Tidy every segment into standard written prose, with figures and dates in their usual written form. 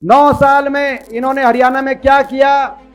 9 साल में इन्होंने हरियाणा में क्या किया,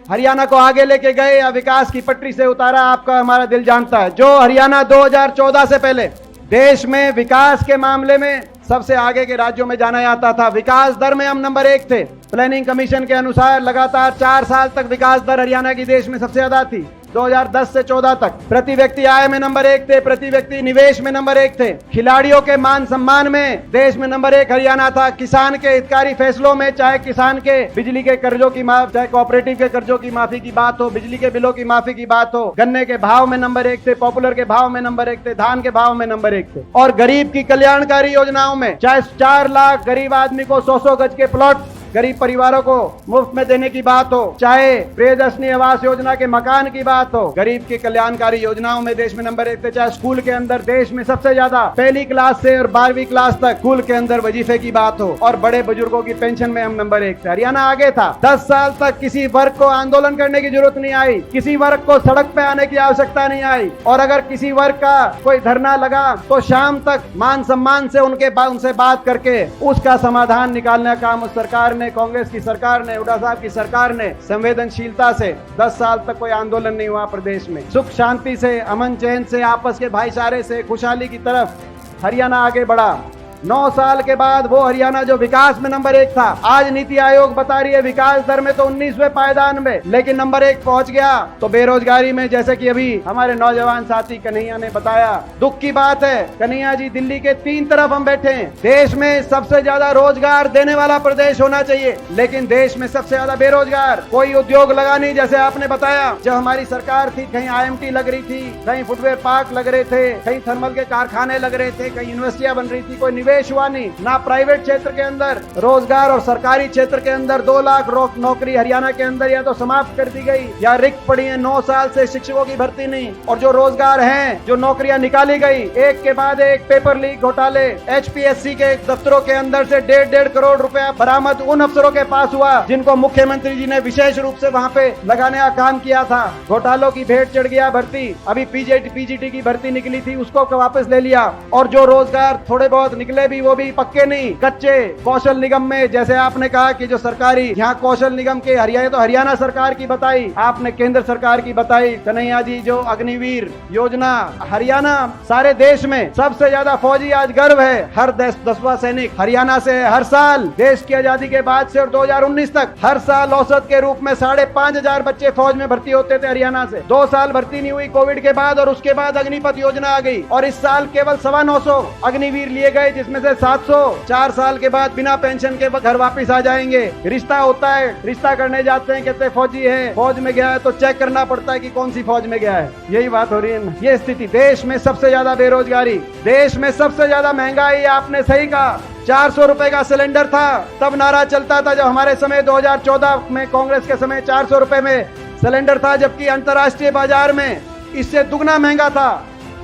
हरियाणा को आगे लेके गए या विकास की पटरी से उतारा, आपका हमारा दिल जानता है। जो हरियाणा 2014 से पहले देश में विकास के मामले में सबसे आगे के राज्यों में जाना जाता था। विकास दर में हम नंबर 1 थे। प्लानिंग कमीशन के अनुसार लगातार 4 साल तक विकास दर हरियाणा की देश में सबसे ज्यादा थी। 2010 से 14 तक प्रति व्यक्ति आय में नंबर 1 थे, प्रति व्यक्ति निवेश में नंबर 1 थे, खिलाड़ियों के मान सम्मान में देश में नंबर 1 हरियाणा था। किसान के हितकारी फैसलों में, चाहे किसान के बिजली के कर्जों की माफ, चाहे कोऑपरेटिव के कर्जों की माफी की बात हो, बिजली के बिलों की माफी की बात हो, गन्ने के भाव में नंबर 1 थे, पॉपुलर के भाव में नंबर 1 थे, धान के भाव में नंबर 1 थे। और गरीब की कल्याणकारी योजनाओं में चाहे 4 लाख गरीब आदमी को 100-100 गज के प्लॉट गरीब परिवारों को मुफ्त में देने की बात हो, चाहे प्रियदर्शनी आवास योजना के मकान की बात हो, गरीब की कल्याणकारी योजनाओं में देश में नंबर 1 थे। चाहे स्कूल के अंदर देश में सबसे ज्यादा पहली क्लास से और 12वीं क्लास तक स्कूल के अंदर वजीफे की बात हो, और बड़े बुजुर्गों की पेंशन में हम नंबर 1 थे। हरियाणा आगे था। 10 साल तक किसी वर्ग को आंदोलन करने की जरूरत नहीं आई, किसी वर्ग को सड़क पे आने की आवश्यकता नहीं आई, और अगर किसी वर्ग का कोई धरना लगा तो शाम तक मान सम्मान से उनसे बात करके उसका समाधान निकालने का काम उस सरकार ने, कांग्रेस की सरकार ने, हुड्डा साहब की सरकार ने संवेदनशीलता से 10 साल तक कोई आंदोलन नहीं हुआ प्रदेश में। सुख शांति से, अमन चैन से, आपस के भाईचारे से, खुशहाली की तरफ हरियाणा आगे बढ़ा। 9 साल के बाद वो हरियाणा जो विकास में नंबर 1 था, आज नीति आयोग बता रही है विकास दर में तो 19वें पायदान में, लेकिन नंबर 1 पहुंच गया। तो बेरोजगारी में, जैसे कि अभी हमारे नौजवान साथी कन्हैया ने बताया, दुख की बात है कन्हैया जी, दिल्ली के 3 तरफ हम बैठे हैं। देश में सबसे ज्यादा रोजगार देने वाला प्रदेश होना चाहिए, लेकिन देश में सबसे ज्यादा बेरोजगार, कोई उद्योग लगा नहीं। जैसे आपने बताया, जब हमारी सरकार थी कहीं IMT लग रही थी, कहीं फुटवेयर पार्क लग रहे थे, कहीं थर्मल के कारखाने लग रहे थे, कहीं यूनिवर्सिटियां बन रही थी, कोई निवेश हुआ नहीं, ना प्राइवेट क्षेत्र के अंदर रोजगार, और सरकारी क्षेत्र के अंदर 2 लाख नौकरी हरियाणा के अंदर या तो समाप्त कर दी गई या रिक्त पड़ी है। 9 साल से शिक्षकों की भर्ती नहीं, और जो रोजगार हैं, जो नौकरियां निकाली गई, एक के बाद एक पेपर लीक घोटाले, HPSC के दफ्तरों के अंदर से 1.5 करोड़ रुपया बरामद उन अफसरों के पास हुआ जिनको मुख्यमंत्री जी ने विशेष रूप से वहां पे लगाने का काम किया था। घोटालों की भेंट चढ़ गया भर्ती। अभी PGT की भर्ती निकली थी, उसको वापस ले लिया। और जो रोजगार थोड़े बहुत निकले भी, वो भी पक्के नहीं, कच्चे। कौशल निगम में, जैसे आपने कहा कि जो सरकारी यहाँ कौशल निगम के हरियाणा, तो हरियाणा सरकार की बताई, आपने केंद्र सरकार की बताई कन्हैया जी, जो अग्निवीर योजना, हरियाणा सारे देश में सबसे ज्यादा फौजी आज गर्व है। हर 10वां सैनिक हरियाणा से। हर साल देश की आजादी के बाद से और 2019 तक हर साल औसत के रूप में 5,500 बच्चे फौज में भर्ती होते थे हरियाणा से। 2 साल भर्ती नहीं हुई कोविड के बाद, और उसके बाद अग्निपथ योजना आ गई, और इस साल केवल 925 अग्निवीर लिए गए, जिसमें से 700 4 साल के बाद बिना पेंशन के घर वापस आ जाएंगे। रिश्ता होता है, रिश्ता करने जाते हैं, कहते हैं फौजी है, फौज में गया है, तो चेक करना पड़ता है कि कौन सी फौज में गया है। यही बात हो रही है। ये स्थिति, देश में सबसे ज्यादा बेरोजगारी, देश में सबसे ज्यादा महंगाई। आपने सही कहा, 400 रुपए का सिलेंडर था, तब नारा चलता था जब हमारे समय 2014 में, कांग्रेस के समय 400 रुपए में सिलेंडर था, जबकि अंतर्राष्ट्रीय बाजार में इससे दुगना महंगा था।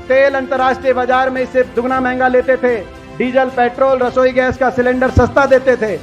तेल अंतर्राष्ट्रीय बाजार में इससे दुगना महंगा लेते थे। डीजल, पेट्रोल, रसोई गैस का सिलेंडर सस्ता देते थे।